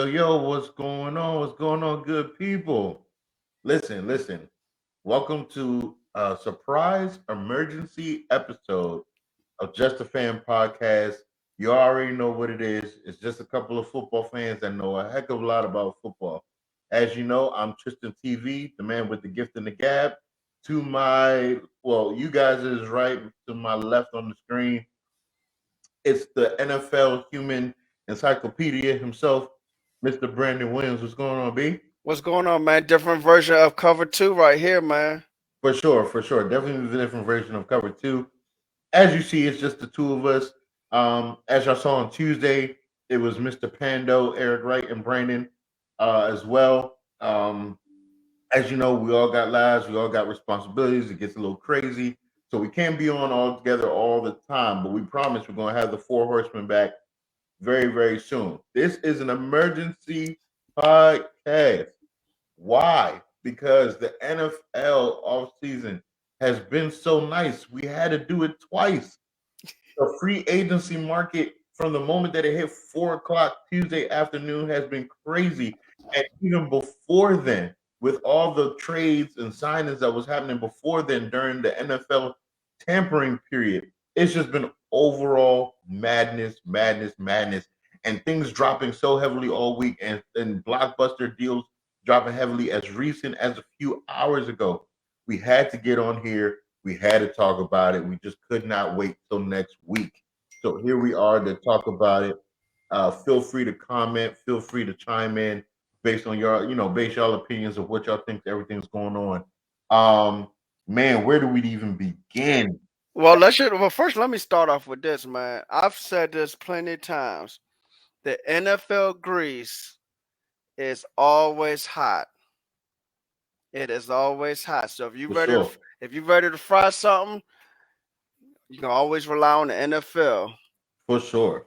Yo, what's going on? What's going on, good people? Listen. Welcome to a surprise emergency episode of Just a Fan podcast. You already know what it is. It's just a couple of football fans that know a heck of a lot about football. As you know, I'm Tristan TV, the man with the gift and the gab. To my, well, you guys is right to my left on the screen. It's the NFL human encyclopedia himself, Mr. Brandon Williams. What's going on, B? What's going on, man? Different version of cover two right here, man. For sure. Definitely the different version of cover two. As you see, it's just the two of us. As y'all saw on Tuesday, it was Mr. Pando, Eric Wright, and Brandon as well. As you know, we all got lives, we all got responsibilities. It gets a little crazy. So we can't be on all together all the time, but we promise we're going to have the four horsemen back very, very soon. This is an emergency podcast. Why? Because the NFL offseason has been so nice. We had to do it twice. The free agency market from the moment that it hit 4 o'clock Tuesday afternoon has been crazy. And even before then, with all the trades and signings that was happening before then during the NFL tampering period, it's just been overall madness, and things dropping so heavily all week, and blockbuster deals dropping heavily as recent as a few hours ago. We had to get on here. We had to talk about it. We just could not wait till next week. So here we are to talk about it. Feel free to comment. Feel free to chime in based on base y'all opinions of what y'all think everything's going on. Man, where do we even begin? Well, first let me start off with this, man. I've said this plenty of times. The NFL grease is always hot. It is always hot. So For sure. if you're ready to fry something, you can always rely on the NFL. For sure.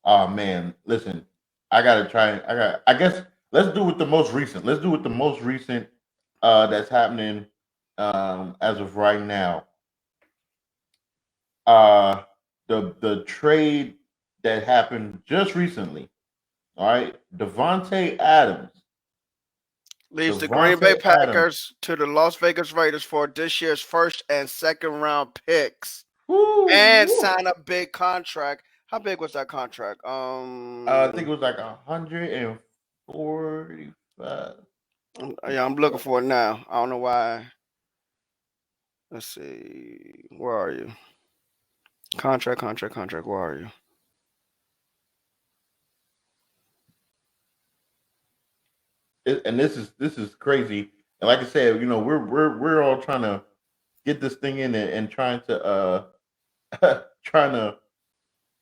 Oh man, listen, I gotta try. I guess let's do with the most recent. Let's do with the most recent that's happening as of right now. Uh the trade that happened just recently. All right, Devontae Adams. Leaves the Green Bay Devontae Adams. Packers to the Las Vegas Raiders for this year's first and second round picks. And Woo. sign a big contract. How big was that contract? I think it was like 145. Yeah, I'm looking for it now. I don't know why. Let's see. Where are you? Contract. Where are you? And this is crazy. And like I said, we're all trying to get this thing in and trying to trying to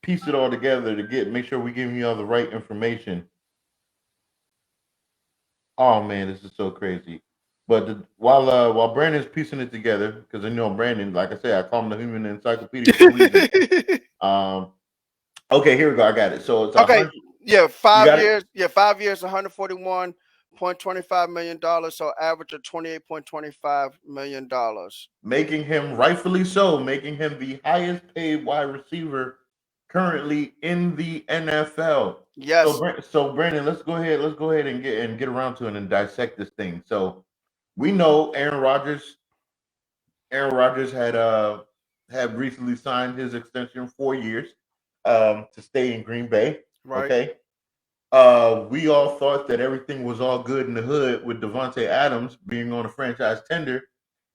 piece it all together to make sure we give you all the right information. Oh man, this is so crazy. But while Brandon's piecing it together, because I know Brandon, like I said, I call him the human encyclopedia for a reason. Um, okay, here we go. I got it. So it's a Okay. hundred. Yeah, You five got it. years. Yeah, 5 years, $141.25 million. So average of $28.25 million. Making him rightfully so, making him the highest paid wide receiver currently in the NFL. So, Yes. Brandon, let's go ahead and get around to it and dissect this thing. So, we know Aaron Rodgers. Aaron Rodgers had recently signed his extension 4 years to stay in Green Bay. Right. Okay. We all thought that everything was all good in the hood with Devontae Adams being on a franchise tender.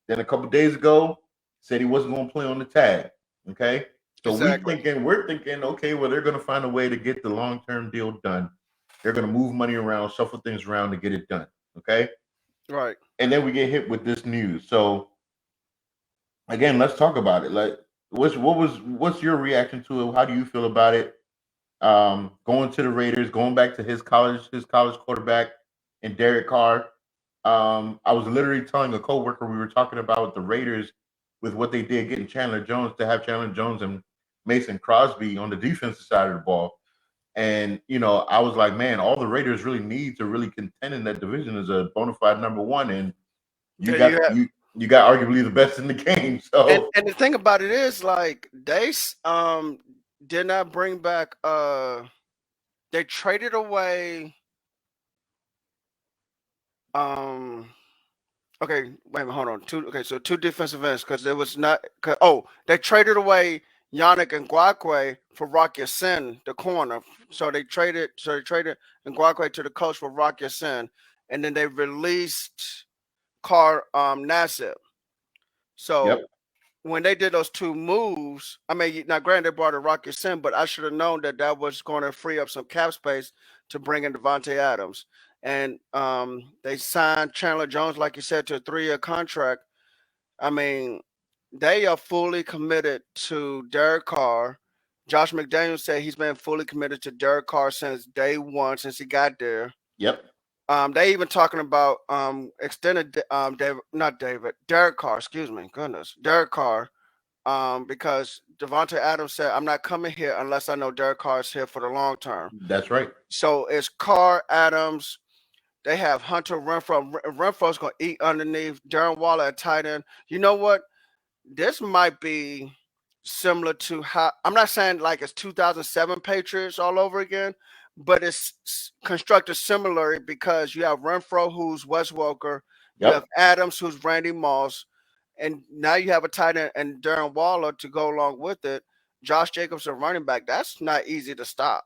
Then a couple days ago, said he wasn't going to play on the tag. Okay, so Exactly. we're thinking, okay, well they're going to find a way to get the long term deal done. They're going to move money around, shuffle things around to get it done. Okay, Right. and then we get hit with this news. So again, let's talk about it. Like, what's your reaction to it? How do you feel about it? Going to the Raiders, going back to his college quarterback, and Derek Carr. I was literally telling a coworker we were talking about the Raiders with what they did getting Chandler Jones to have Chandler Jones and Mason Crosby on the defensive side of the ball. And I was like, man, all the Raiders really need to really contend in that division is a bona fide number one, and you Yeah, got you have. you got arguably the best in the game. And So and the thing about it is, like, did not bring back they traded away. Okay, wait a minute, hold on. So two defensive ends because there was not. They traded away Yannick Ngakoue for Rock Ya-Sin, the corner. So they traded Ngakoue to the Colts for Rock Ya-Sin, and then they released Car Nassib. So Yep. when they did those two moves, I mean, now granted they brought a Rock Ya-Sin, but I should have known that was going to free up some cap space to bring in Devontae Adams. And they signed Chandler Jones, like you said, to a 3-year contract. I mean, they are fully committed to Derek Carr. Josh McDaniels said he's been fully committed to Derek Carr since day one, since he got there. Yep. They even talking about extended Derek Carr, excuse me, goodness, Derek Carr. Because Devontae Adams said, "I'm not coming here unless I know Derek Carr is here for the long term." That's right. So it's Carr, Adams. They have Hunter Renfro. Renfro's going to eat underneath Darren Waller at tight end. You know what? This might be similar to how, I'm not saying like it's 2007 Patriots all over again, but it's constructed similarly because you have Renfro, who's Wes Welker, you Yep. have Adams, who's Randy Moss, and now you have a tight end and Darren Waller to go along with it. Josh Jacobs, a running back. That's not easy to stop.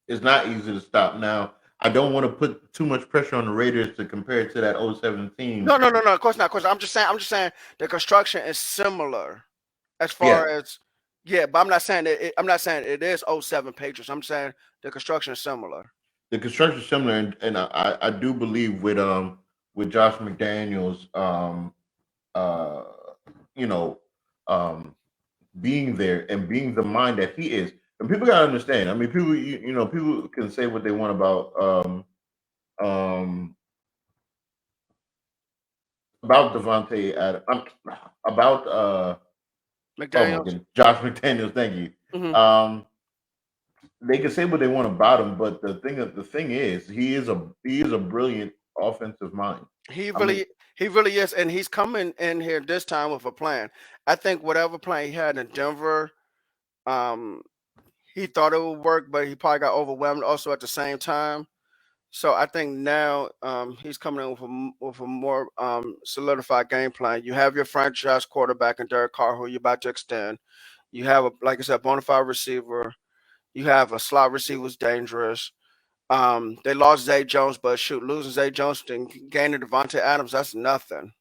It's not easy to stop. Now, I don't want to put too much pressure on the Raiders to compare it to that 07 team. No. Of course not. Of course, I'm just saying the construction is similar as far as but I'm not saying it is 07 Patriots. I'm saying the construction is similar. The construction is similar, and I do believe with Josh McDaniels, you know, being there and being the mind that he is. And people gotta understand. I mean, people, people can say what they want about Devontae about McDaniels. Josh McDaniels. Thank you. Mhm. They can say what they want about him, but the thing is, he is a brilliant offensive mind. He really is, and he's coming in here this time with a plan. I think whatever plan he had in Denver, he thought it would work, but he probably got overwhelmed also at the same time. So I think now he's coming in with a more solidified game plan. You have your franchise quarterback in Derek Carr, who you're about to extend. You have like I said, bona fide receiver. You have a slot receiver who's dangerous. They lost Zay Jones, but shoot, losing Zay Jones and gaining Devontae Adams, that's nothing.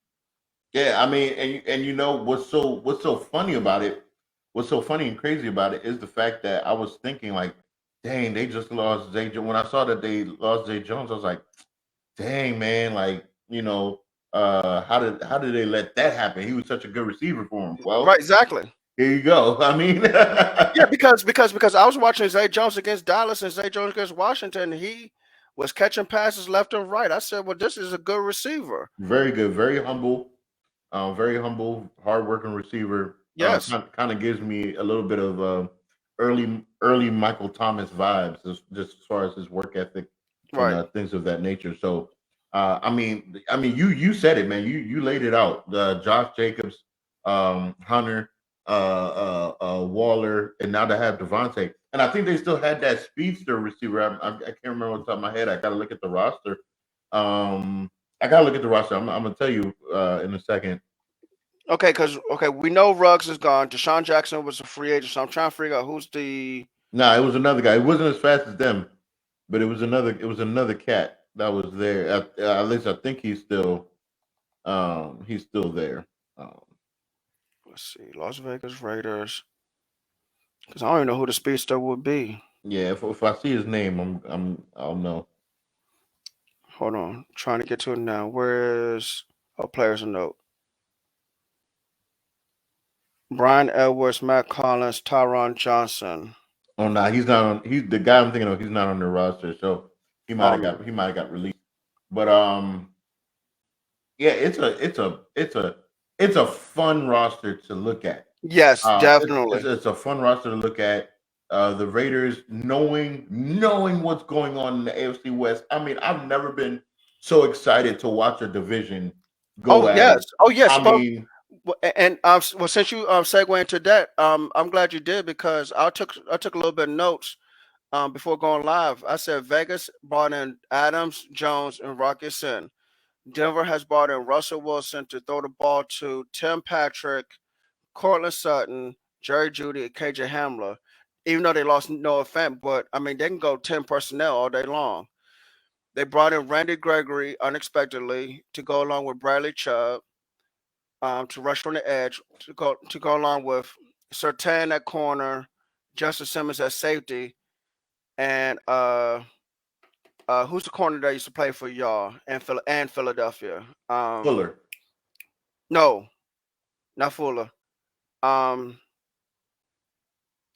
Yeah, I mean, and you know what's so funny about it? What's so funny and crazy about it is the fact that I was thinking like, dang, they just lost Zay. When I saw that they lost Zay Jones, I was like, dang, man, like how did they let that happen? He was such a good receiver for him. Well, Right, exactly. here you go. I mean, Yeah, because I was watching Zay Jones against Dallas and Zay Jones against Washington. He was catching passes left and right. I said, well, this is a good receiver. very good, very humble, hardworking receiver. Yes. Kind of gives me a little bit of early Michael Thomas vibes, just as far as his work ethic Right. and things of that nature. So, I mean, you said it, man. You laid it out. Josh Jacobs, Hunter, Waller, and now they have Devontae. And I think they still had that speedster receiver. I can't remember off the top of my head. I got to look at the roster. I got to look at the roster. I'm going to tell you in a second. Okay, we know Ruggs is gone. Deshaun Jackson was a free agent, so I'm trying to figure out who's the. No, it was another guy. It wasn't as fast as them, but it was another cat that was there. At least I think he's still there. Let's see, Las Vegas Raiders. Because I don't even know who the speedster would be. Yeah, if I see his name, I'll know. Hold on, trying to get to it now. Where's players note? Brian Edwards, Matt Collins, Tyron Johnson. Oh no, he's not on. He's the guy I'm thinking of. He's not on the roster, so he might have got released. But yeah, it's a fun roster to look at. Yes, definitely. It's a fun roster to look at. The Raiders knowing what's going on in the AFC West. I mean, I've never been so excited to watch a division go. Yes. I mean, and since you segue into that, I'm glad you did because I took a little bit of notes. before going live. I said Vegas brought in Adams, Jones, and Rocky Sin. Denver has brought in Russell Wilson to throw the ball to Tim Patrick, Cortland Sutton, Jerry Judy, and KJ Hamler. Even though they lost Noah Fant, but I mean they can go 10 personnel all day long. They brought in Randy Gregory unexpectedly to go along with Bradley Chubb, to rush from the edge, to go along with Sertan at corner, Justin Simmons at safety, and who's the corner that used to play for y'all and Philadelphia? Fuller. No, not Fuller. Um,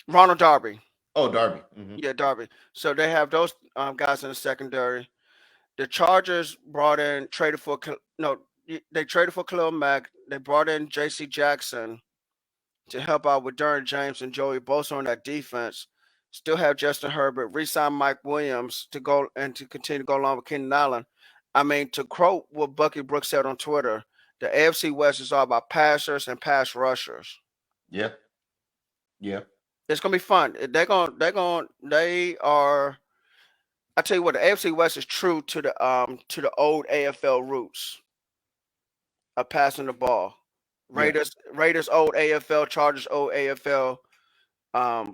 Ronald Darby. Oh, Darby. Yeah, Darby. So they have those guys in the secondary. The Chargers they traded for Khalil Mack. They brought in J.C. Jackson to help out with Derrick James and Joey Bosa on that defense. Still have Justin Herbert, re-sign Mike Williams to go and to continue to go along with Keenan Allen. I mean, to quote what Bucky Brooks said on Twitter, the AFC West is all about passers and pass rushers. Yeah. Yeah. It's gonna be fun. They are. I tell you what, the AFC West is true to the old AFL roots of passing the ball. Yeah. Raiders old AFL, Chargers old AFL,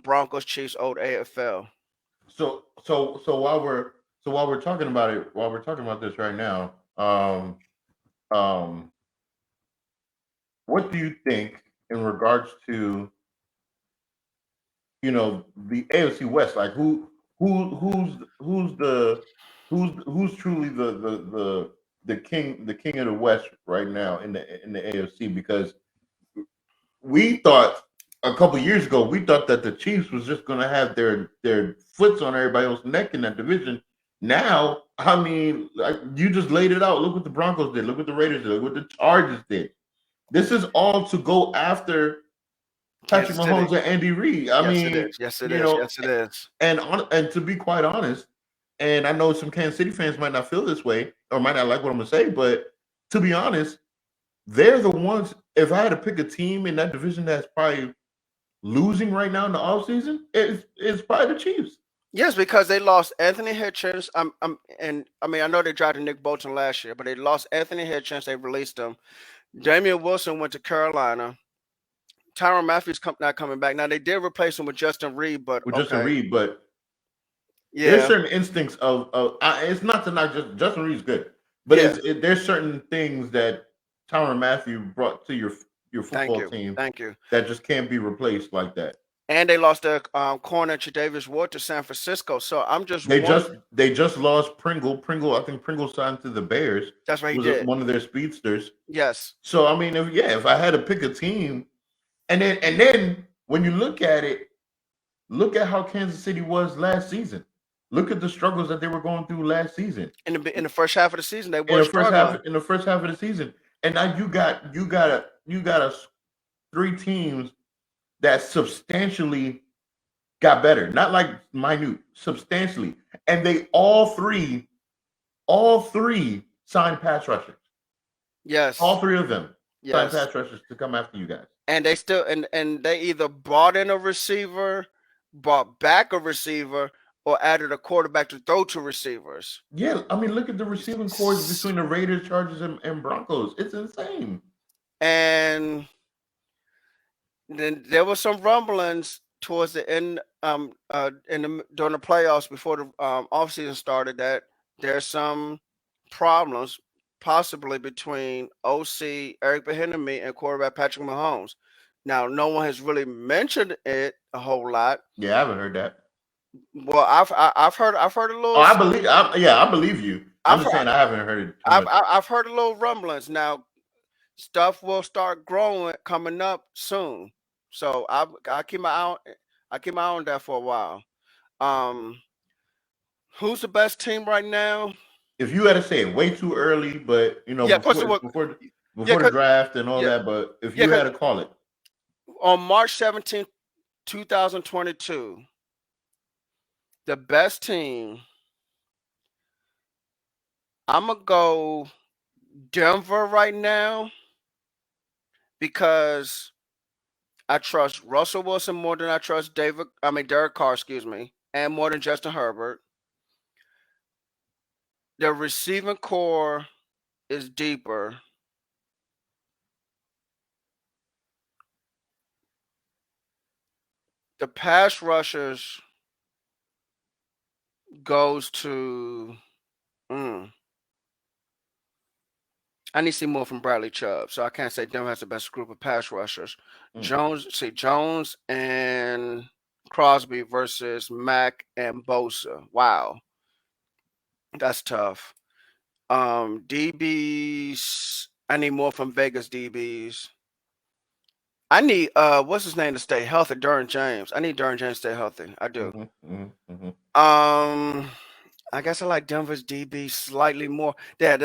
Broncos Chiefs old AFL. So while we're talking about it, while we're talking about this right now, um, what do you think in regards to the AFC West? Like who's truly the king of the West right now in the AFC? Because we thought a couple years ago that the Chiefs was just going to have their foots on everybody else's neck in that division. Now, I mean, like, you just laid it out. Look what the Broncos did. Look what the Raiders did. Look what the Chargers did. This is all to go after Patrick Mahomes and Andy Reid. I mean, yes, it is. And to be quite honest, and I know some Kansas City fans might not feel this way or might not like what I'm gonna say, but to be honest, they're the ones. If I had to pick a team in that division that's probably losing right now in the offseason, it's probably the Chiefs. Yes, because they lost Anthony Hitchens. And I mean, I know they drafted Nick Bolton last year, but they lost Anthony Hitchens. They released him. Damian Wilson went to Carolina. Tyrann Mathieu's not coming back. Now they did replace him with Justin Reed, but Justin Reed, but yeah, there's certain instincts of it's not to not just Justin Reed's good, but there's certain things that Tyrann Mathieu brought to your football team. Thank you. That just can't be replaced like that. And they lost their corner Tre'Davious Ward to San Francisco. So I'm just they just lost Pringle. I think Pringle signed to the Bears. That's right. He did. One of their speedsters. Yes. So I mean, if I had to pick a team, and then when you look at it, look at how Kansas City was last season. Look at the struggles that they were going through last season. In the first half of the season, they were struggling. In the first half of the season, and now you got three teams that substantially got better, not like minute, substantially, and they all three signed pass rushers. Yes, all three of them signed pass rushers to come after you guys. And they still and they either brought in a receiver, brought back a receiver, or added a quarterback to throw to receivers. Yeah, I mean, look at the receiving corps between the Raiders, Chargers, and Broncos. It's insane. And then there were some rumblings towards the end, during the playoffs before the offseason started, that there's some problems possibly between OC Eric Bieniemy and quarterback Patrick Mahomes. Now, no one has really mentioned it a whole lot. Yeah, I haven't heard that. Well, I've heard a little. Oh, I believe you. I'm just saying I haven't heard it. I've heard a little rumblings. Now, stuff will start coming up soon. So I keep my eye on that for a while. Who's the best team right now? If you had to say it, way too early, but before the draft and all that. But if you had to call it, on March 17th, 2022, the best team, I'm gonna go Denver right now because I trust Russell Wilson more than I trust Derek Carr. Excuse me. and more than Justin Herbert. The receiving core is deeper. The pass rushers goes to. I need to see more from Bradley Chubb, so I can't say Denver has the best group of pass rushers. Jones and Crosby versus Mack and Bosa. Wow, that's tough. DBs. I need more from Vegas DBs. I need what's his name to stay healthy? Derwin James. I need Derwin James to stay healthy. I do. I guess I like Denver's DB slightly more. Yeah.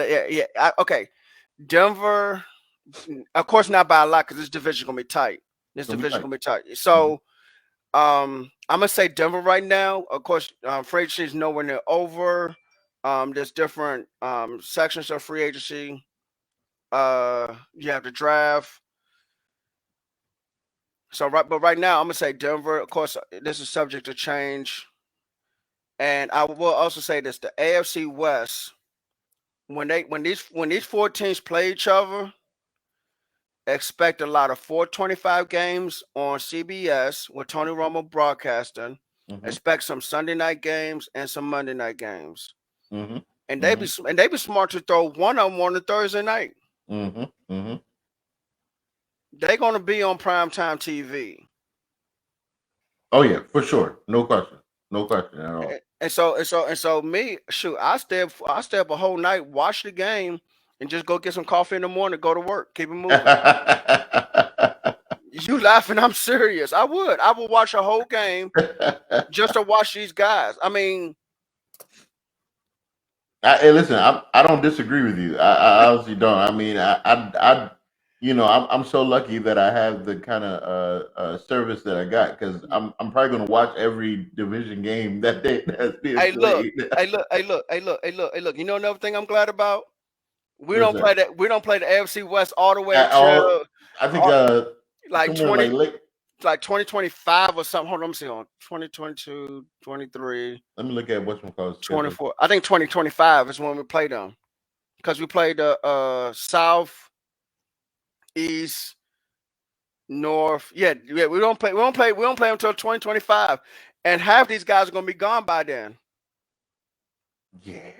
Okay, Denver. Of course, not by a lot because this division gonna be tight. This division gonna be tight. So, I'm gonna say Denver right now. Of course, free agency is nowhere near over. There's different sections of free agency. You have the draft. So but right now I'm gonna say Denver. Of course, this is subject to change. And I will also say this: the AFC West, when these 4 teams play each other, expect a lot of 425 games on CBS with Tony Romo broadcasting. Expect some Sunday night games and some Monday night games. And they be smart to throw one of them on the Thursday night. They're gonna be on primetime TV. Oh yeah, for sure, no question at all. And so me, shoot, I stay up a whole night, watch the game, and just go get some coffee in the morning, go to work, keep it moving. You laughing? I'm serious. I would watch a whole game just to watch these guys. I mean, hey, listen, I don't disagree with you. I honestly don't. I mean, I'm so lucky that I have the kind of service that I got because I'm probably going to watch every division game that that's being played. Hey, look. You know another thing I'm glad about? We don't play the AFC West all the way till I think like 2025 or something. Hold on, let me see on 2022, 23. Let me look at what's called 24. I think 2025 is when we play them because we played the South, East, North. Yeah. We don't play until 2025, and half these guys are gonna be gone by then. Yeah.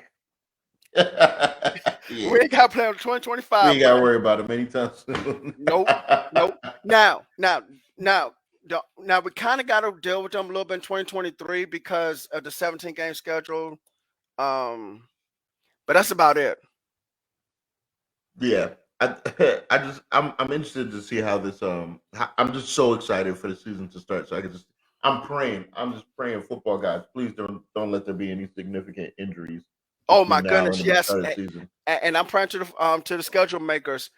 We ain't got to play on 2025. We ain't got to worry about it many times soon. Nope. Now, we kind of got to deal with them a little bit in 2023 because of the 17-game schedule. But that's about it. Yeah. I'm interested to see how this I'm just so excited for the season to start. So I'm just praying football guys, please don't let there be any significant injuries. Oh my goodness, yes. And I'm praying to the schedule makers,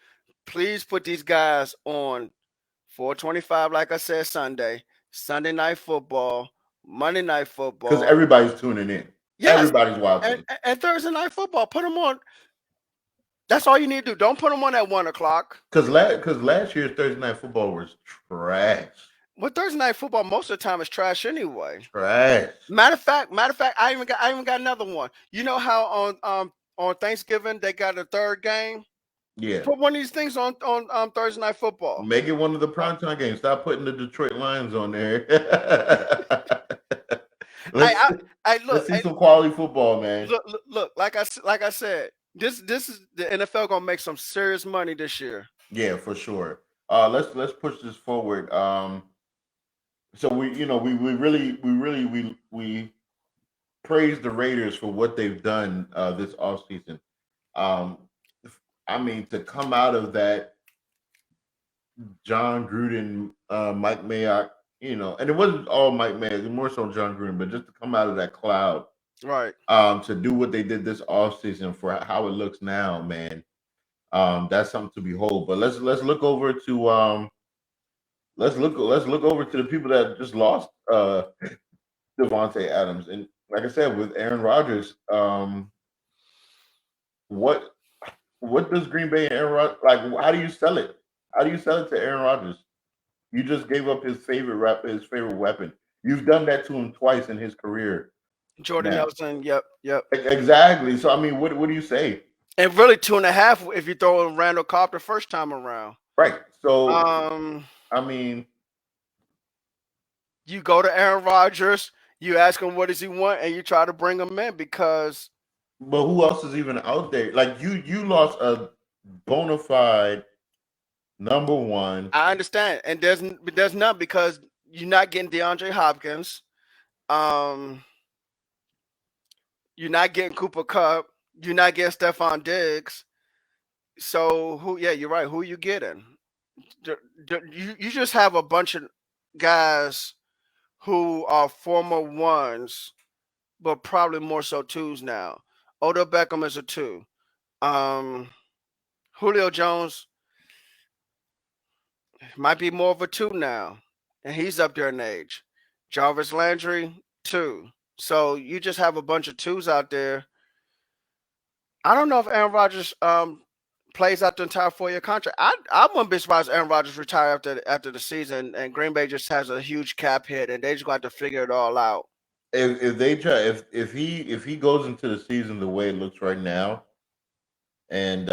please put these guys on 425, like I said, Sunday night football, Monday night football. Because everybody's tuning in. Yes. Everybody's watching. And Thursday night football, put them on. That's all you need to do. Don't put them on at 1 o'clock. Because last year's Thursday night football was trash. Well, Thursday night football most of the time is trash anyway. Trash. Matter of fact, I even got another one. You know how on Thanksgiving they got a third game? Yeah. Put one of these things on Thursday night football. Make it one of the primetime games. Stop putting the Detroit Lions on there. Let's see some quality football, man. Look. Like I said, this is the NFL gonna make some serious money this year. Yeah, for sure. Let's push this forward. So we praise the Raiders for what they've done this offseason. I mean, to come out of that, John Gruden, Mike Mayock, and it wasn't all Mike Mayock, it was more so John Gruden, but just to come out of that cloud, right? To do what they did this offseason for how it looks now, man, that's something to behold. But let's look over to let's look over to the people that just lost Davante Adams, and like I said, with Aaron Rodgers, what does Green Bay and Aaron Rodgers like? How do you sell it? How do you sell it to Aaron Rodgers? You just gave up his favorite weapon. You've done that to him twice in his career. Jordan Now. Nelson, yep. Exactly. So I mean, what do you say? And really 2.5 if you throw in Randall Cobb the first time around. Right. So I mean, you go to Aaron Rodgers, you ask him what does he want, and you try to bring him in because. But who else is even out there? Like you lost a bona fide number one. I understand, and there's none because you're not getting DeAndre Hopkins. You're not getting Cooper Kupp. You're not getting Stephon Diggs. So who? Yeah, you're right. Who are you getting? You just have a bunch of guys who are former ones, but probably more so twos now. Odell Beckham is a 2. Julio Jones might be more of a 2 now, and he's up there in age. Jarvis Landry, 2. So you just have a bunch of 2s out there. I don't know if Aaron Rodgers plays out the entire 4-year contract. I wouldn't be surprised if Aaron Rodgers retire after the season, and Green Bay just has a huge cap hit, and they just got to figure it all out. If they try, if he goes into the season the way it looks right now, and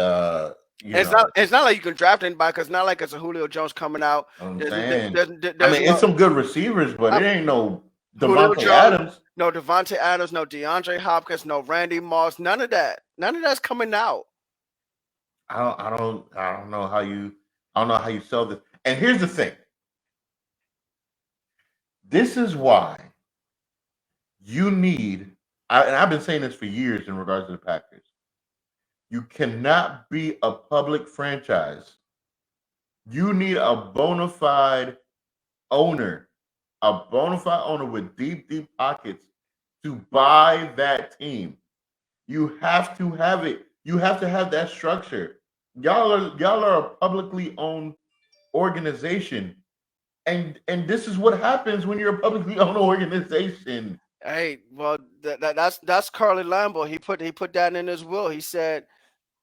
it's not like you can draft anybody because not like it's a Julio Jones coming out. It's some good receivers, but it ain't no Devontae Adams. No Devontae Adams, no DeAndre Hopkins, no Randy Moss, none of that. None of that's coming out. I don't know how you sell this. And here's the thing. This is why you need, and I've been saying this for years in regards to the Packers. You cannot be a public franchise. You need a bona fide owner with deep pockets to buy that team. You have to have it. You have to have that structure. Y'all are a publicly owned organization, and this is what happens when you're a publicly owned organization. Hey, well, that's Carly Lambeau. He put that in his will. He said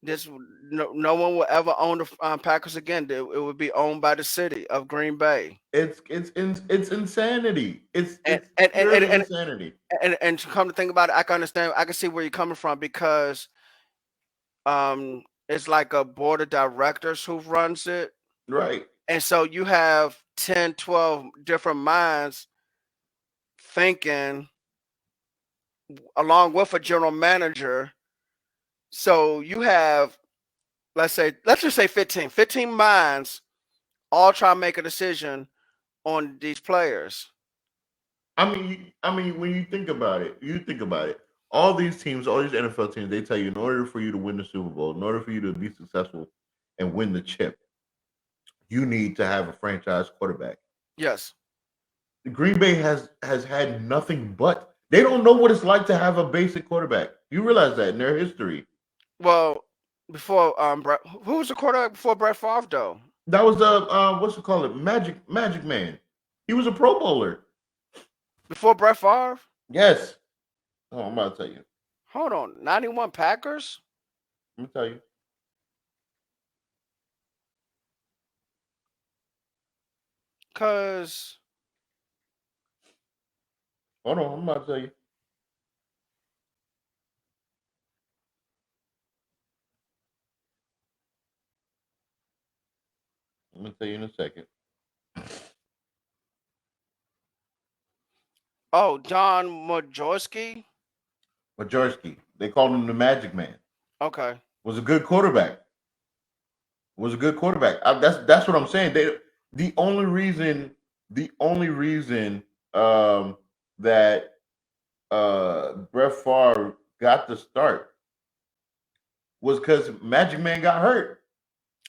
this no one will ever own the Packers again. It would be owned by the city of Green Bay. It's insanity. It's insanity. And to come to think about it, I can understand. I can see where you're coming from because it's like a board of directors who runs it. Right. And so you have 10, 12 different minds thinking along with a general manager. So you have, let's just say 15 minds all try to make a decision on these players. I mean, when you think about it, all these teams, all these NFL teams, they tell you in order for you to win the Super Bowl, in order for you to be successful and win the chip, you need to have a franchise quarterback. Yes. The Green Bay has had nothing but. They don't know what it's like to have a basic quarterback. You realize that in their history. Well, before who was the quarterback before Brett Favre though? That was what's it called? Magic Man. He was a Pro Bowler. Before Brett Favre? Yes. Oh, I'm about to tell you. Hold on. 91 Packers? Let me tell you. Cause hold on, I'm about to tell you. I'm gonna tell you in a second. Oh, Don Majorski? Majorski. They called him the Magic Man. Okay. Was a good quarterback. That's what I'm saying. The only reason that Brett Favre got the start was because Magic Man got hurt.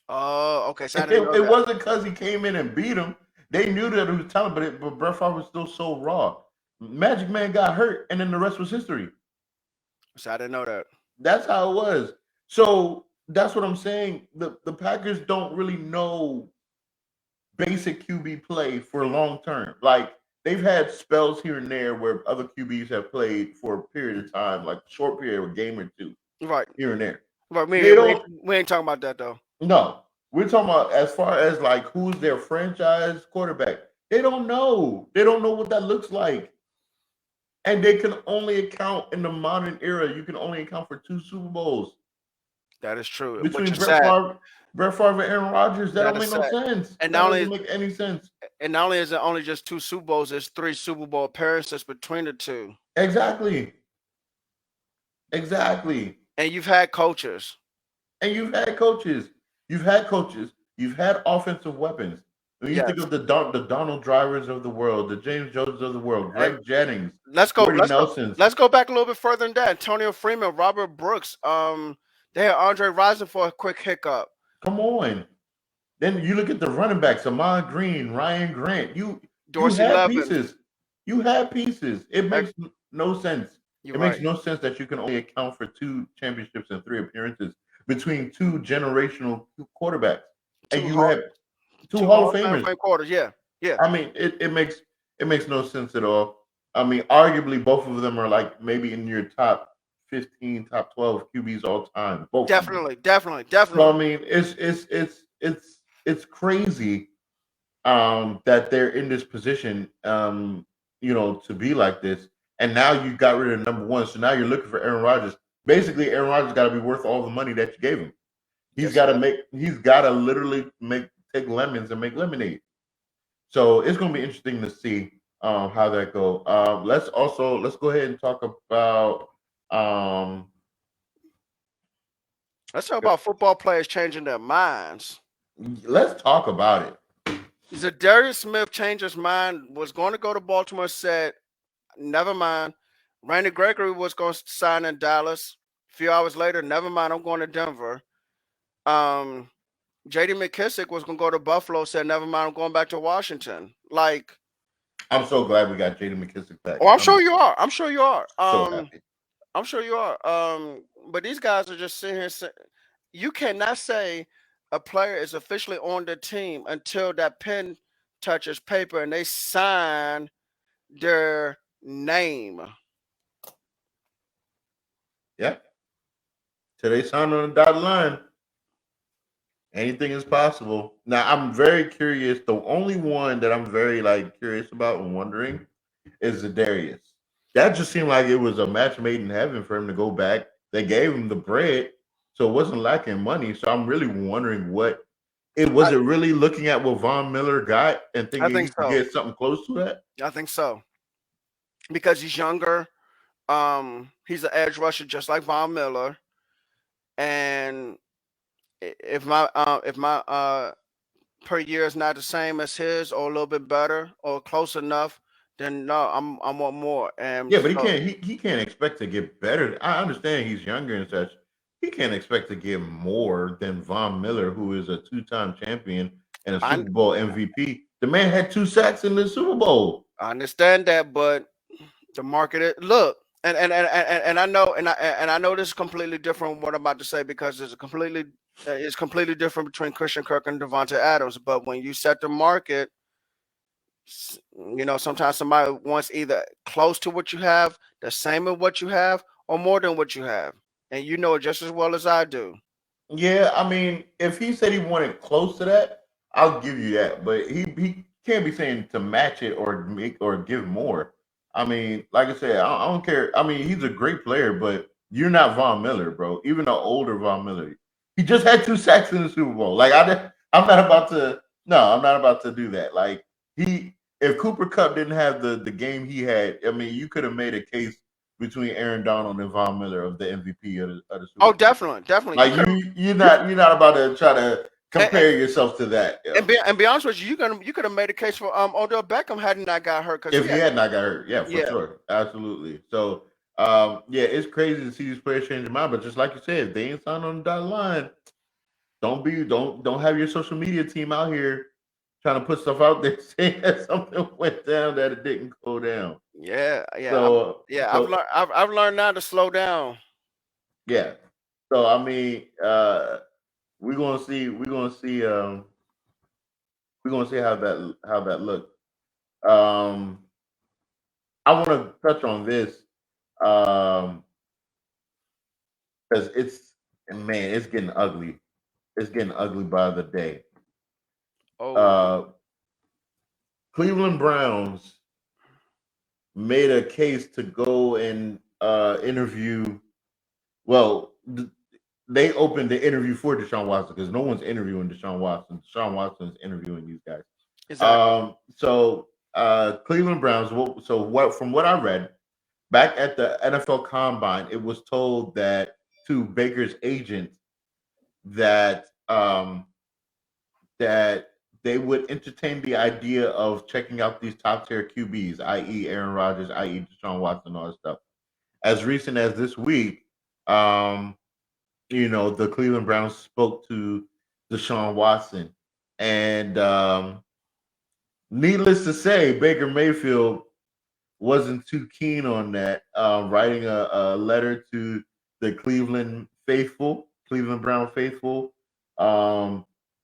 Oh, okay. So it wasn't because he came in and beat him. They knew that he was talented, but Brett Favre was still so raw. Magic Man got hurt, and then the rest was history. So I didn't know that. That's how it was. So that's what I'm saying. The Packers don't really know basic QB play for long term. Like they've had spells here and there where other QBs have played for a period of time, like a short period, a game or two, right here and there. But we ain't talking about that though. No, we're talking about as far as like who's their franchise quarterback. They don't know. They don't know what that looks like. And they can only account in the modern era. You can only account for 2 Super Bowls That is true. Which between is sad. Brett Favre and Aaron Rodgers. That That don't is make no sad. sense. And That not doesn't only make any sense. is it only just 2 Super Bowls, there's 3 Super Bowl appearances between the two. Exactly. Exactly. And you've had coaches. And you've had coaches. You've had coaches. You've had offensive weapons. When you think Yes. of the Donald Drivers of the world, the James Jones of the world, And Greg Jennings, let's go. Jordy Nelsons. Let's go back a little bit further than that. Antonio Freeman, Robert Brooks. They had Andre Rison for a quick hiccup. Come on. Then you look at the running backs, Ahman Green, Ryan Grant. You Dorsey had Levin. pieces. You had pieces. It makes no sense. You're It right. makes no sense that you can only account for 2 championships and 3 appearances between 2 generational quarterbacks. And you have 2 Hall of Famers. Quarters. Yeah. Yeah. I mean, it makes no sense at all. I mean, arguably both of them are like maybe in your top 15, top 12 QBs all time. Both of them. Definitely. So I mean, it's crazy that they're in this position, to be like this. And now you got rid of number one, so now you're looking for Aaron Rodgers. Basically, Aaron Rodgers got to be worth all the money that you gave him. He's got to literally take lemons and make lemonade. So it's going to be interesting to see how that go. Let's go ahead and talk about. Let's talk about football players changing their minds. Let's talk about it. Zadarius Smith changed his mind, was going to go to Baltimore, said, never mind. Randy Gregory was going to sign in Dallas. A few hours later, never mind, I'm going to Denver. J.D. McKissick was going to go to Buffalo, said, never mind, I'm going back to Washington. Like, I'm so glad we got J.D. McKissick back. Oh, I'm sure you are. I'm sure you are. So happy. I'm sure you are. But these guys are just sitting here saying, you cannot say a player is officially on the team until that pen touches paper and they sign their name. Yeah. Till they sign on the dotted line. Anything is possible. Now, I'm very curious. The only one that I'm very curious about and wondering is Zadarius. That just seemed like it was a match made in heaven for him to go back. They gave him the bread, so it wasn't lacking money. So I'm really wondering what it was. It really looking at what Von Miller got and thinking he could get something close to that? I think so. Because he's younger. He's an edge rusher just like Von Miller. And if my per year is not the same as his or a little bit better or close enough, then no, I want more. And yeah, but he can't expect to get better. I understand he's younger and such. He can't expect to get more than Von Miller, who is a 2-time champion and a Super Bowl MVP. The man had 2 sacks in the Super Bowl. I understand that, but the market look. And I know and I know this is completely different from what I'm about to say because it's completely different between Christian Kirk and Devontae Adams. But when you set the market, sometimes somebody wants either close to what you have, the same as what you have, or more than what you have, and you know it just as well as I do. Yeah, I mean, if he said he wanted close to that, I'll give you that. But he can't be saying to match it or make or give more. I mean, like I said, I don't care. I mean, he's a great player, but you're not Von Miller, bro. Even the older Von Miller, he just had 2 sacks in the Super Bowl. Like I'm not about to. No, I'm not about to do that. Like if Cooper Kupp didn't have the game he had, I mean, you could have made a case between Aaron Donald and Von Miller of the MVP of the Super Bowl. Oh, definitely. Like you're not about to try to compare yourself to that. And be honest with you, you could have made a case for Odell Beckham had he not got hurt. If he had not got hurt, yeah, for sure, absolutely. So yeah, it's crazy to see these players change their mind. But just like you said, if they ain't signed on the dotted line, don't have your social media team out here trying to put stuff out there saying that something went down that it didn't go down. Yeah. So I've learned now to slow down. Yeah. So I mean, we're gonna see how that looks. I want to touch on this because it's getting ugly. It's getting ugly by the day. Oh. Cleveland Browns made a case to go and interview. Well, they opened the interview for Deshaun Watson because no one's interviewing Deshaun Watson. Deshaun Watson's interviewing these guys. Exactly. So Cleveland Browns. So what? From what I read, back at the NFL Combine, it was told that to Baker's agent that that they would entertain the idea of checking out these top tier QBs, i.e., Aaron Rodgers, i.e., Deshaun Watson, all that stuff. As recent as this week, the Cleveland Browns spoke to Deshaun Watson, and needless to say, Baker Mayfield wasn't too keen on that, writing a letter to the Cleveland Brown faithful,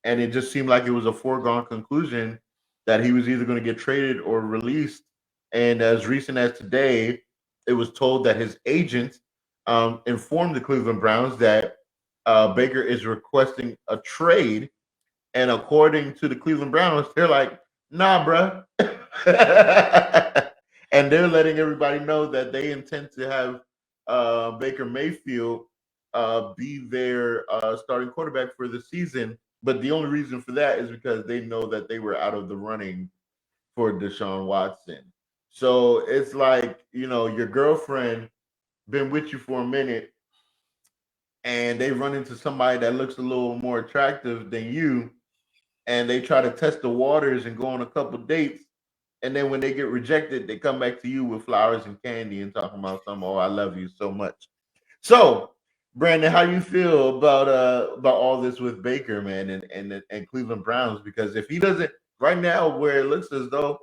and it just seemed like it was a foregone conclusion that he was either going to get traded or released. And as recent as today, it was told that his agent informed the Cleveland Browns that Baker is requesting a trade, and according to the Cleveland Browns, they're like, "Nah, bruh." And they're letting everybody know that they intend to have Baker Mayfield be their starting quarterback for the season. But the only reason for that is because they know that they were out of the running for Deshaun Watson. So it's like, your girlfriend been with you for a minute and they run into somebody that looks a little more attractive than you, and they try to test the waters and go on a couple dates, and then when they get rejected, they come back to you with flowers and candy and talking about something. Oh, I love you so much. So, Brandon, how you feel about all this with Baker, man, and Cleveland Browns? Because if he doesn't right now, where it looks as though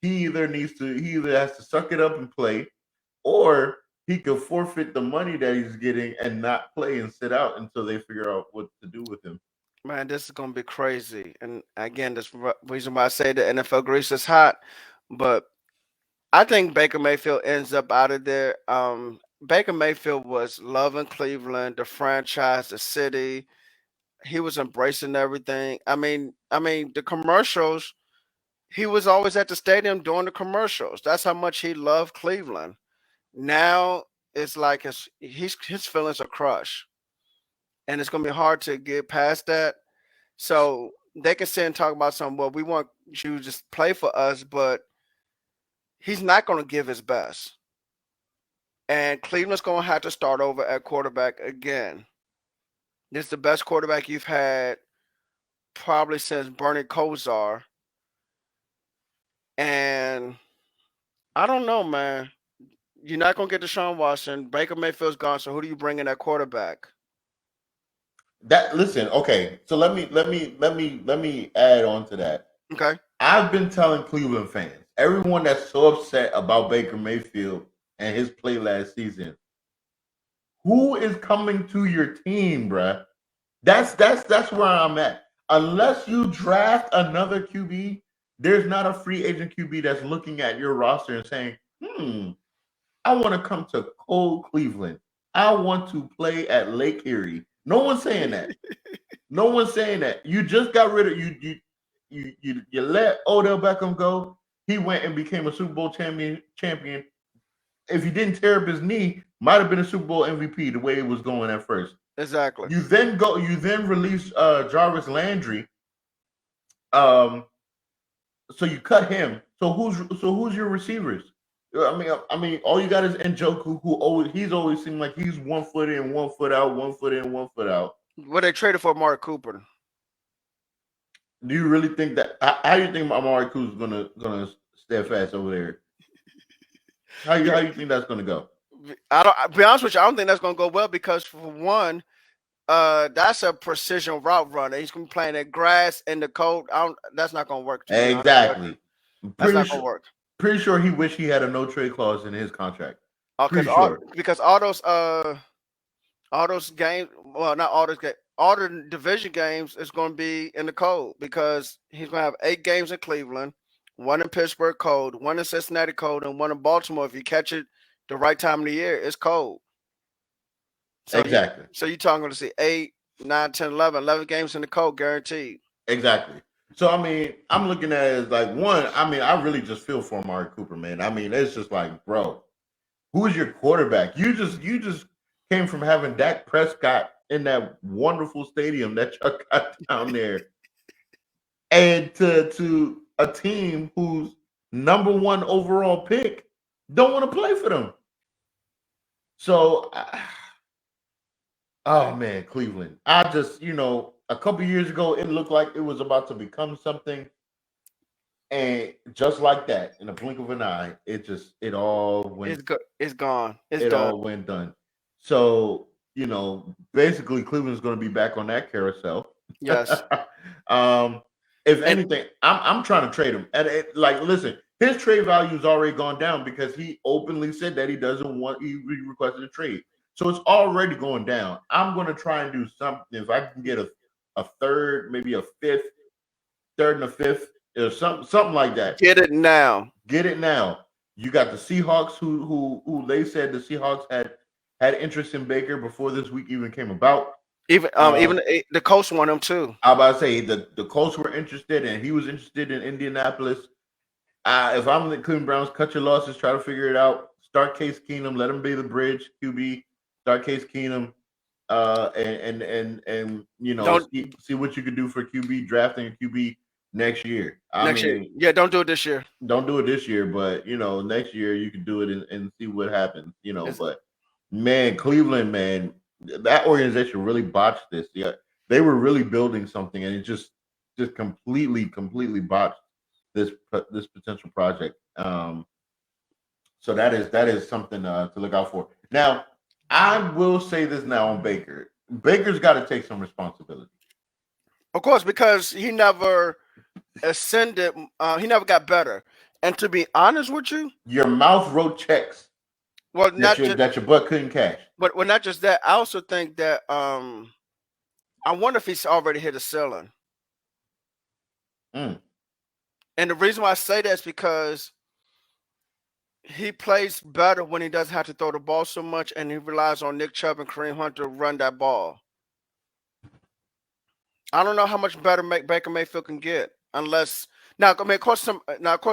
he either has to suck it up and play, or he could forfeit the money that he's getting and not play and sit out until they figure out what to do with him. Man, this is gonna be crazy. And again, this reason why I say the NFL grease is hot, but I think Baker Mayfield ends up out of there. Baker Mayfield was loving Cleveland, the franchise, the city. He was embracing everything. I mean, the commercials. He was always at the stadium doing the commercials. That's how much he loved Cleveland. Now it's like his feelings are crushed, and it's gonna be hard to get past that. So they can sit and talk about something. Well, we want you to just play for us, but he's not going to give his best. And Cleveland's going to have to start over at quarterback again. This is the best quarterback you've had probably since Bernie Kosar. And I don't know, man. You're not going to get Deshaun Watson. Baker Mayfield's gone. So who do you bring in at quarterback? That listen, okay. So let me add on to that. Okay. I've been telling Cleveland fans, everyone that's so upset about Baker Mayfield and his play last season, who is coming to your team, bruh? That's where I'm at. Unless you draft another QB, there's not a free agent QB that's looking at your roster and saying, I want to come to cold Cleveland. I want to play at Lake Erie. No one's saying that. No one's saying that. You just got rid of you let Odell Beckham go. He went and became a Super Bowl champion. If he didn't tear up his knee, might have been a Super Bowl MVP the way it was going at first. Exactly. You then release Jarvis Landry. So you cut him. So who's your receivers? I mean, all you got is Njoku, he's always seemed like he's 1 foot in, 1 foot out, 1 foot in, 1 foot out. What they traded for Mark Cooper. Do you really think that? How do you think Amari Cooper's gonna steadfast over there? How you think that's gonna go? I'll be honest with you. I don't think that's going to go well because for one, that's a precision route runner. He's gonna be playing at grass in the cold. That's not gonna work. Exactly. That's not gonna work. Pretty sure he wished he had a no trade clause in his contract. Because all those games, well, not all those games, all the division games is going to be in the cold because he's going to have 8 games in Cleveland, 1 in Pittsburgh cold, 1 in Cincinnati cold, and 1 in Baltimore. If you catch it the right time of the year, it's cold. So exactly. So you're talking to see 8, 9, 10, 11 games in the cold guaranteed. Exactly. So I mean, I'm looking at it as like one. I mean, I really just feel for Amari Cooper, man. I mean, it's just like, bro, who is your quarterback? You just came from having Dak Prescott in that wonderful stadium that y'all got down there, and to a team whose number one overall pick don't want to play for them. So, oh man, Cleveland. I just, a couple years ago, it looked like it was about to become something. And just like that, in a blink of an eye, it all went It's gone. It's it done. all went done. So, basically Cleveland's gonna be back on that carousel. Yes. um, if And anything, I'm trying to trade him. And listen, his trade value's already gone down because he openly said that he doesn't want he requested a trade. So it's already going down. I'm gonna try and do something. If I can get a third, maybe a fifth, third and a fifth, or something like that. get it now. Get it now. You got the Seahawks, who they said the Seahawks had interest in Baker before this week even came about. Even the coach want him too. I about to say the Colts were interested, and he was interested in Indianapolis. If I'm the Cleveland Browns, cut your losses, try to figure it out. Start Case Keenum, let him be the bridge QB. Start Case Keenum, and Don't see what you could do for QB drafting a QB next year. I next year. mean, Yeah, don't do it this year. don't do it this year, but next year you can do it and see what happens. It's, But man, Cleveland, man, that organization really botched this. Yeah, they were really building something, and it just completely botched this potential project. So that is something to look out for. Now, I will say this now on Baker. Baker's got to take some responsibility. of course, because he never ascended. He never got better. And to be honest with you, Your mouth wrote checks well, that not your just, that your butt couldn't cash. but well, not just that. I also think that I wonder if he's already hit a ceiling. Mm. And the reason why I say that is because he plays better when he doesn't have to throw the ball so much, and he relies on Nick Chubb and Kareem Hunt to run that ball. I don't know how much better Baker Mayfield can get, unless now. I mean, of course,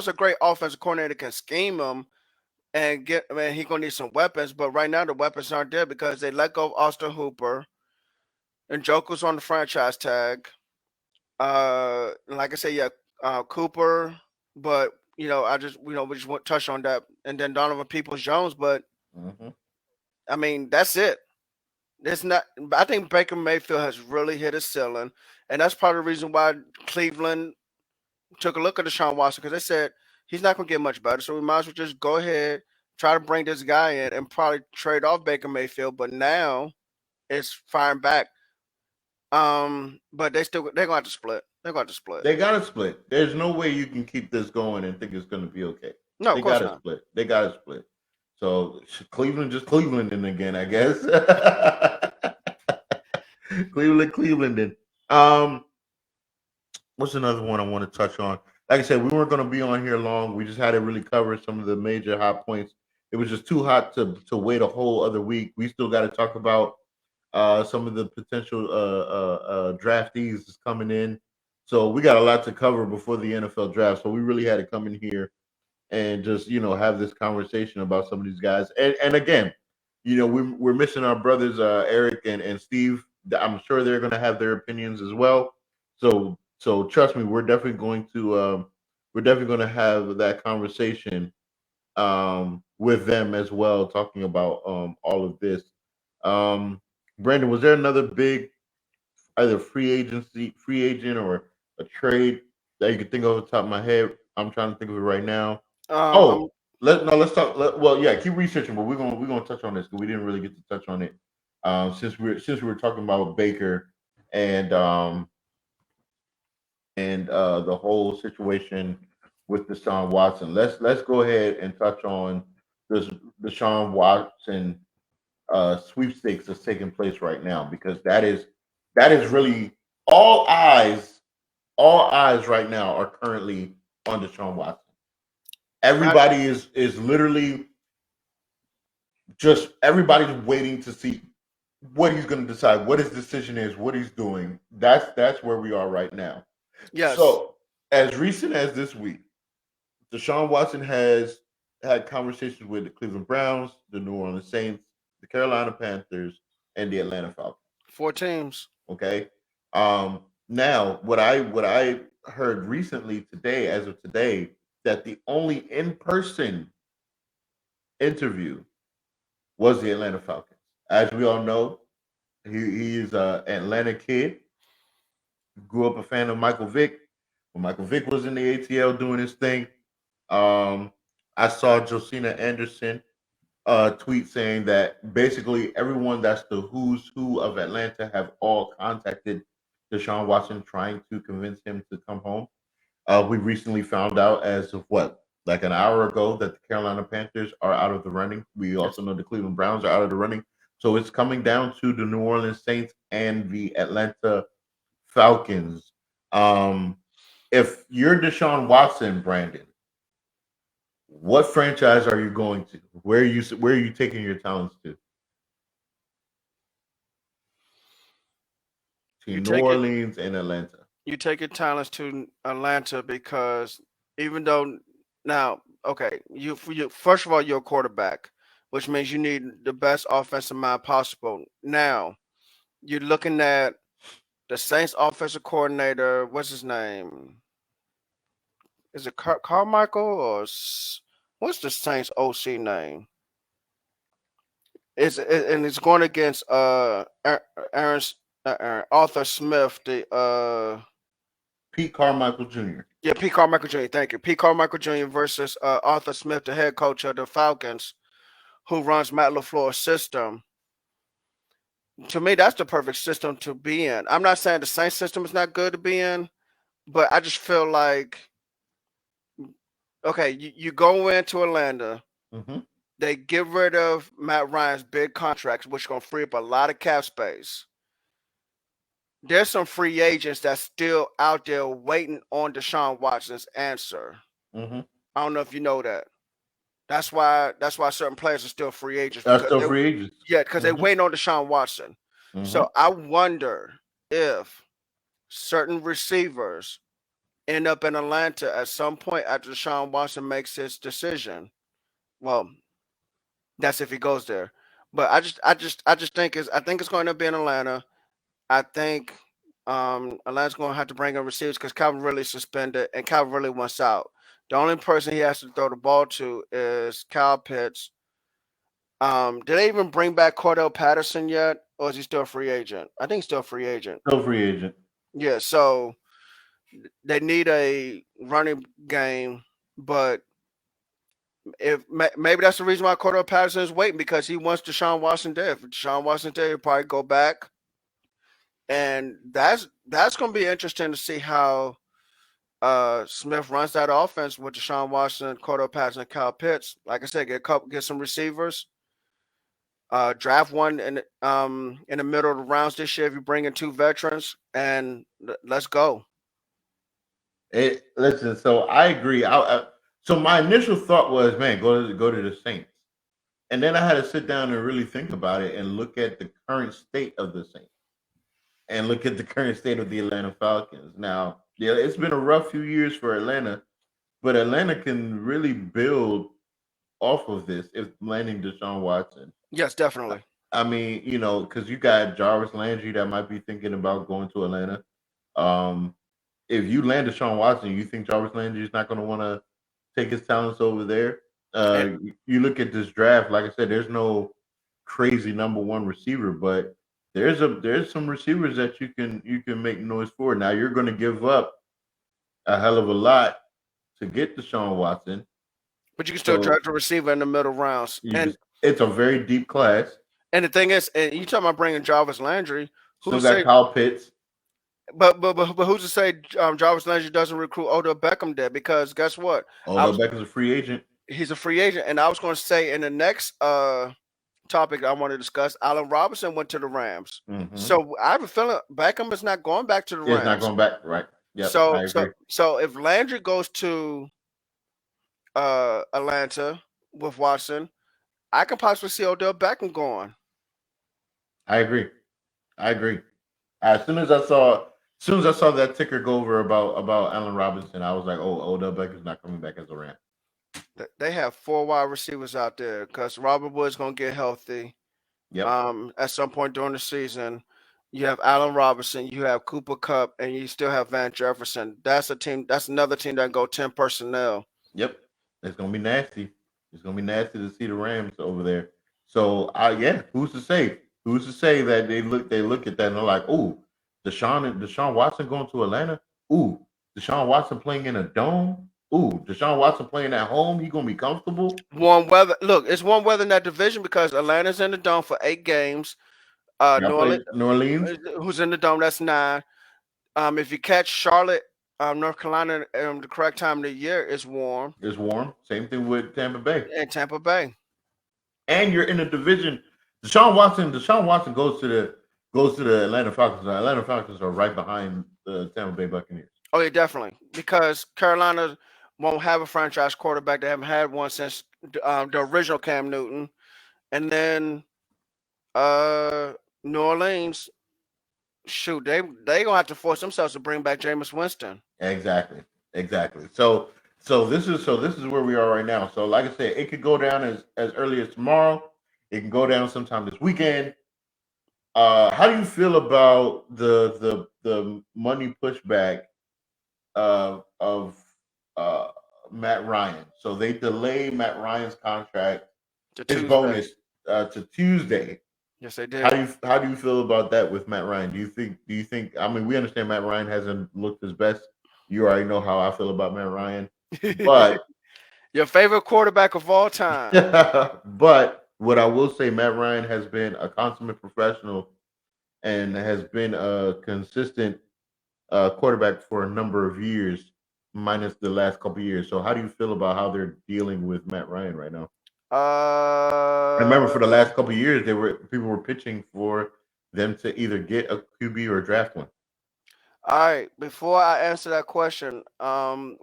a great offensive coordinator can scheme him and get. I mean, he's gonna need some weapons, but right now the weapons aren't there because they let go of Austin Hooper and Joker's on the franchise tag. Like I said, yeah, Cooper, but I just we just want to touch on that, and then Donovan Peoples Jones, but Mhm. I mean that's it. It's not. I think Baker Mayfield has really hit a ceiling, and that's part of the reason why Cleveland took a look at Deshaun Watson because they said he's not going to get much better, so we might as well just go ahead try to bring this guy in and probably trade off Baker Mayfield. But now it's firing back. But they're going to have to split. They're going to split. They got to split. There's no way you can keep this going and think it's going to be okay. No, They of course got to not. split. They got to split. So Cleveland just Clevelanding again, I guess. Clevelanding. What's another one I want to touch on? Like I said, we weren't going to be on here long. We just had to really cover some of the major hot points. It was just too hot to wait a whole other week. We still got to talk about some of the potential draftees is coming in. So we got a lot to cover before the NFL draft. So we really had to come in here and just have this conversation about some of these guys. And again, we're missing our brothers Eric and Steve. I'm sure they're going to have their opinions as well. So trust me, we're definitely going to have that conversation with them as well, talking about all of this. Um, Brandon, was there another big either free agent, or a trade that you could think of off the top of my head? I'm trying to think of it right now. I'm Oh, let's talk. Well, yeah, keep researching, but we're gonna touch on this because we didn't really get to touch on it since we were talking about Baker and the whole situation with Deshaun Watson. Let's go ahead and touch on this Deshaun Watson sweepstakes that's taking place right now because that is really all eyes right now are currently on Deshaun Watson. I, Everybody is literally just everybody's waiting to see what he's going to decide, what his decision is, what he's doing. That's where we are right now. Yes. So, as recent as this week, Deshaun Watson has had conversations with the Cleveland Browns, the New Orleans Saints, the Carolina Panthers, and the Atlanta Falcons. 4 teams. Okay. Now what I heard recently today, as of today, that the only in-person interview was the Atlanta Falcons. As we all know, he is a Atlanta kid. Grew up a fan of Michael Vick. When Michael Vick was in the ATL doing his thing, um, I saw Josina Anderson tweet saying that basically everyone that's the who's who of Atlanta have all contacted Deshaun Watson trying to convince him to come home. We recently found out as of what, like an hour ago, that the Carolina Panthers are out of the running. We also Yes. know the Cleveland Browns are out of the running. So it's coming down to the New Orleans Saints and the Atlanta Falcons. Um, if you're Deshaun Watson, Brandon, what franchise are you going to? Where are you taking your talents to? You Between New take it. Orleans and Atlanta. You take your talents to Atlanta because even though now, okay, you first of all you're a quarterback, which means you need the best offensive mind possible. Now you're looking at the Saints offensive coordinator. What's his name? Is it Carmichael or what's the Saints OC name? And it's going against Aaron, Arthur Smith, the Pete Carmichael Jr. yeah, Pete Carmichael Jr. Thank you, Pete Carmichael Jr. versus Arthur Smith, the head coach of the Falcons, who runs Matt LaFleur's system. To me, that's the perfect system to be in. I'm not saying the Saints system is not good to be in, but I just feel like okay, you go into Atlanta, Mm-hmm. they get rid of Matt Ryan's big contracts, which is going to free up a lot of cap space. There's some free agents that's still out there waiting on Deshaun Watson's answer. Mm-hmm. I don't know if you know that. That's why certain players are still free agents That's because still they free agents. yeah, because they Mm-hmm. waiting on Deshaun Watson. Mm-hmm. So I wonder if certain receivers end up in Atlanta at some point after Deshaun Watson makes his decision. Well, that's if he goes there. But I just think it's going to be in Atlanta. I think Atlanta's going to have to bring in receivers because Calvin Ridley suspended and Calvin Ridley wants out. The only person he has to throw the ball to is Kyle Pitts. Did they even bring back Cordell Patterson yet, or is he still a free agent? I think he's still a free agent. Still free agent. Yeah, so they need a running game, but if maybe that's the reason why Cordell Patterson is waiting because he wants Deshaun Watson there. If Deshaun Watson there, he'll probably go back, and that's going to be interesting to see how Smith runs that offense with Deshaun Watson, Cordell Patterson, and Kyle Pitts. Like I said, get some receivers. Draft one in the middle of the rounds this year if you bring in 2 veterans, and let's go. Listen, so I agree. So my initial thought was, man, go to the Saints, and then I had to sit down and really think about it and look at the current state of the Saints and look at the current state of the Atlanta Falcons. Now, yeah, it's been a rough few years for Atlanta, but Atlanta can really build off of this if landing Deshaun Watson. Yes, definitely. I mean, because you got Jarvis Landry that might be thinking about going to Atlanta. Um, if you land Deshaun Watson, you think Jarvis Landry is not going to want to take his talents over there? And You look at this draft. Like I said, there's no crazy number one receiver, but there's some receivers that you can make noise for. Now you're going to give up a hell of a lot to get Deshaun Watson. but you can still So draft a receiver in the middle rounds. it's a very deep class. And the thing is, and you talking about bringing Jarvis Landry, Still got Kyle Pitts. but who's to say Jarvis Landry doesn't recruit Odell Beckham there? Because guess what? Odell Beckham's a free agent. He's a free agent, and I was going to say in the next topic I want to discuss, Allen Robinson went to the Rams. Mm-hmm. So I have a feeling Beckham is not going back to the Rams. He's not going back, right? Yeah. So if Landry goes to Atlanta with Watson, I can possibly see Odell Beckham going. I agree. As soon as I saw As soon as I saw that ticker go over about Allen Robinson, I was like, oh, Odell Beckham's not coming back as a Ram. They have 4 wide receivers out there because Robert Woods gonna get healthy. Yep. At some point during the season, you have Allen Robinson, you have Cooper Cup, and you still have Van Jefferson. That's a team. That's another team that can go 10 personnel. Yep. It's gonna be nasty. It's gonna be nasty to see the Rams over there. So yeah, who's to say? Who's to say that they look at that and they're like, ooh, Deshaun Watson going to Atlanta? Ooh, Deshaun Watson playing in a dome? Ooh, Deshaun Watson playing at home, he gonna be comfortable. Warm weather. Look, it's warm weather in that division because Atlanta's in the dome for 8 games. Y'all New play Orleans, New Orleans who's in the dome, that's 9. If you catch Charlotte, North Carolina, the correct time of the year, it's warm. is warm. Same thing with Tampa Bay. And Tampa Bay. And you're in a division. Deshaun Watson goes to the Atlanta Falcons. The Atlanta Falcons are right behind the Tampa Bay Buccaneers. Oh yeah, definitely. Because Carolina won't have a franchise quarterback. They haven't had one since the original Cam Newton. And then New Orleans, shoot, they gonna have to force themselves to bring back Jameis Winston. Exactly. So this is where we are right now. So like I said, it could go down as early as tomorrow. It can go down sometime this weekend. How do you feel about the money pushback of Matt Ryan? So they delay Matt Ryan's contract, his bonus to Tuesday. Yes, they did. How do you feel about that with Matt Ryan? Do you think? I mean, we understand Matt Ryan hasn't looked his best. You already know how I feel about Matt Ryan, but your favorite quarterback of all time. but what I will say, Matt Ryan has been a consummate professional and has been a consistent quarterback for a number of years, minus the last couple of years. So, how do you feel about how they're dealing with Matt Ryan right now? I remember for the last couple of years, people were pitching for them to either get a QB or draft one. All right. Before I answer that question,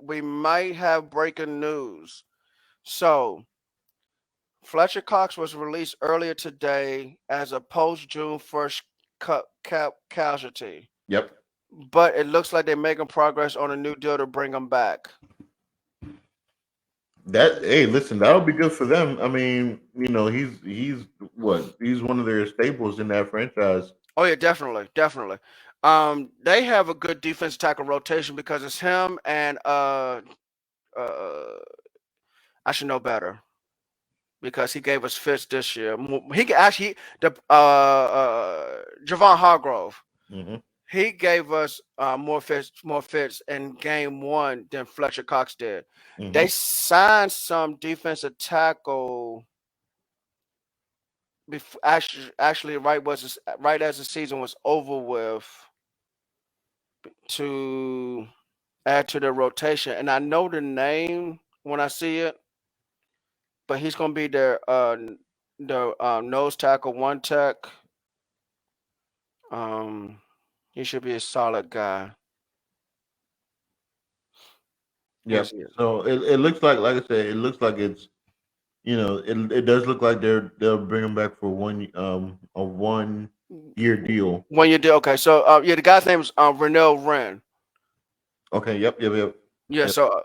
we might have breaking news. So, Fletcher Cox was released earlier today as a post June 1st cap casualty. Yep. But it looks like they're making progress on a new deal to bring him back. Hey, listen, that'll be good for them. I mean, you know, he's one of their staples in that franchise. Oh yeah, definitely. They have a good defense tackle rotation because it's him and I should know better because he gave us fits this year. He actually Javon Hargrove. Mm-hmm. He gave us more fits in game 1 than Fletcher Cox did. Mm-hmm. They signed some defensive tackle before, actually right as the season was over with to add to the rotation. And I know the name when I see it, but he's going to be their nose tackle, one tech. He should be a solid guy. Yes. So it looks like I said, it looks like it's, you know, it does look like they'll bring him back for a 1 year deal. 1 year deal. Okay. So the guy's name is Renell Wren. Okay. Yep. Yeah. Yep. So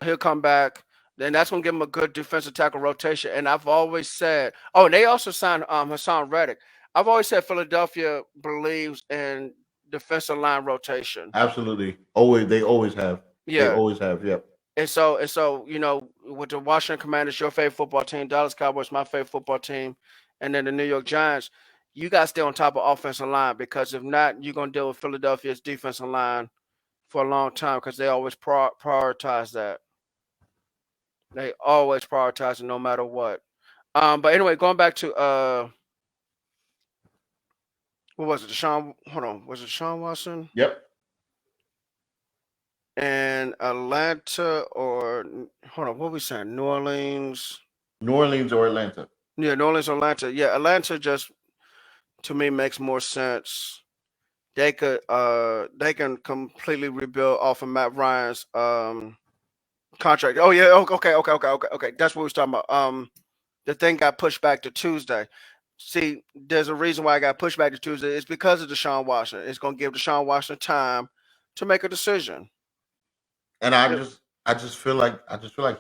he'll come back. Then that's gonna give him a good defensive tackle rotation. And I've always said, and they also signed Hassan Reddick. I've always said Philadelphia believes in defensive line rotation. Absolutely. They always have. Yeah. They always have. Yep. And so, you know, with the Washington Commanders, your favorite football team, Dallas Cowboys, my favorite football team, and then the New York Giants, you got to stay on top of offensive line because if not, you're going to deal with Philadelphia's defensive line for a long time because they always prioritize that. They always prioritize it no matter what. But anyway, going back to what was it? Was it Deshaun Watson? Yep. And Atlanta or what are we saying? New Orleans or Atlanta? Yeah, New Orleans or Atlanta. Yeah, Atlanta just to me makes more sense. They can completely rebuild off of Matt Ryan's contract. Oh yeah, okay. That's what we was talking about. The thing got pushed back to Tuesday. see, there's a reason why I got pushed back to Tuesday. It's because of Deshaun Watson. It's going to give Deshaun Watson time to make a decision. And Yep. I just feel like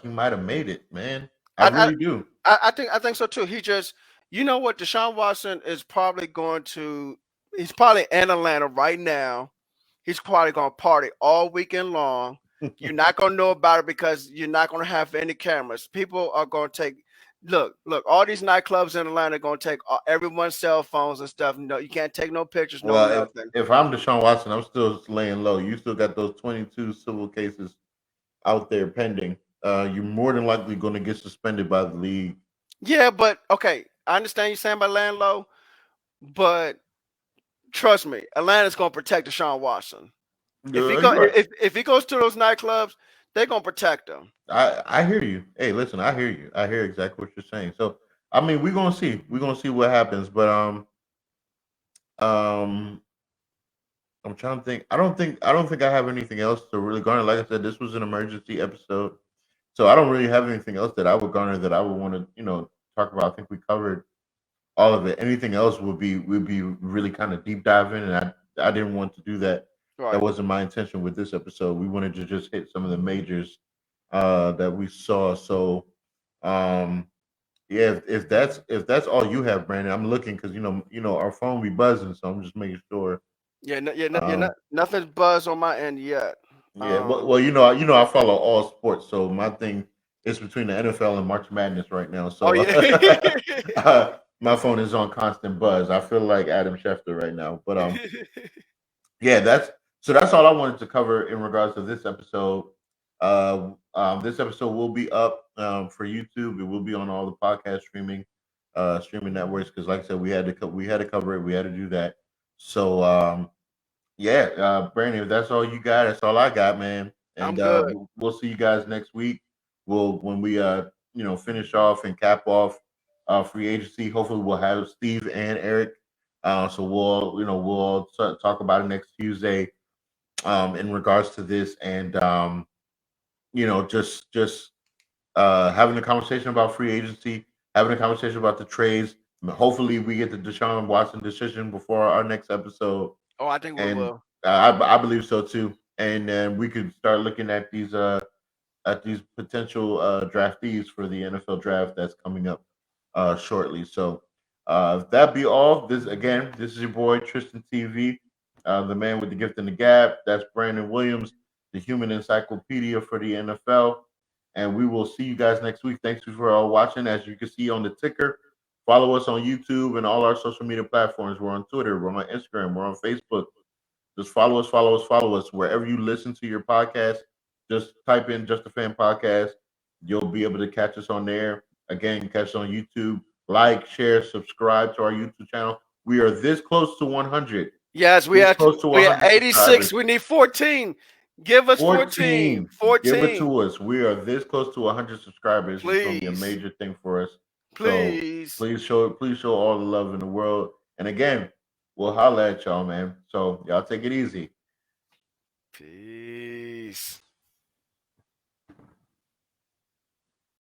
he might have made it, man. I I, really do. I think so too. He just, you know what, Deshaun Watson is probably going to. He's probably in Atlanta right now. He's probably going to party all weekend long. You're not going to know about it because you're not going to have any cameras. People are going to take. Look. All these nightclubs in Atlanta are going to take everyone's cell phones and stuff. No, you can't take no pictures, no Well, nothing. if I'm Deshaun Watson, I'm still laying low. You still got those 22 civil cases out there pending. You're more than likely going to get suspended by the league. Yeah, but okay, I understand you saying about laying low, but trust me, Atlanta's going to protect Deshaun Watson. If he You're right. if he goes to those nightclubs, they're gonna protect him. I hear you. Hey, listen, I hear you. I hear exactly what you're saying. So, I mean, we're gonna see. We're gonna see what happens. But um, I'm trying to think. I don't think I have anything else to really garner. Like I said, this was an emergency episode, so I don't really have anything else that I would garner that I would want to talk about. I think we covered all of it. Anything else would be really kind of deep diving, and I didn't want to do that. That Right. wasn't my intention with this episode. We wanted to just hit some of the majors that we saw. So um yeah, if that's all you have, Brandon, I'm looking because our phone be buzzing, so I'm just making sure. Yeah. Um Nothing's buzzed on my end yet. yeah, well, I follow all sports, so my thing is between the NFL and March Madness right now. Oh So yeah. my phone is on constant buzz. I feel like Adam Schefter right now. But yeah, that's all I wanted to cover in regards to this episode. This episode will be up for YouTube. It will be on all the podcast streaming networks because, like I said, we had to cover it. We had to do that. So yeah, Brandon, if that's all you got, that's all I got, man. I'm And good. we'll see you guys next week. We'll when we finish off and cap off free agency. Hopefully, we'll have Steve and Eric. So we'll all talk about it next Tuesday in regards to this, and just having a conversation about free agency, having a conversation about the trades. Hopefully, we get the Deshaun Watson decision before our next episode, Oh, I think we and will. I believe so too. And then we could start looking at these potential draftees for the NFL draft that's coming up shortly. So if that be all. This is your boy Tristan TV, the man with the gift and the gap. That's Brandon Williams, the human encyclopedia for the NFL. And we will see you guys next week. Thanks for watching. As you can see on the ticker, follow us on YouTube and all our social media platforms. We're on Twitter, we're on Instagram, we're on Facebook. Just follow us wherever you listen to your podcast. Just type in Just a Fan Podcast. You'll be able to catch us on there. Again, catch us on YouTube. Like, share, subscribe to our YouTube channel. We are this close to 100. Yes, This close to we are 100 86. subscribers. We need 14. Give us 14. 14. Give it 14. to us. We are this close to 100 subscribers. It's going to be a Please. major thing for us. So Please. please show all the love in the world. And again, we'll holla at y'all, man. So y'all take it easy. Peace.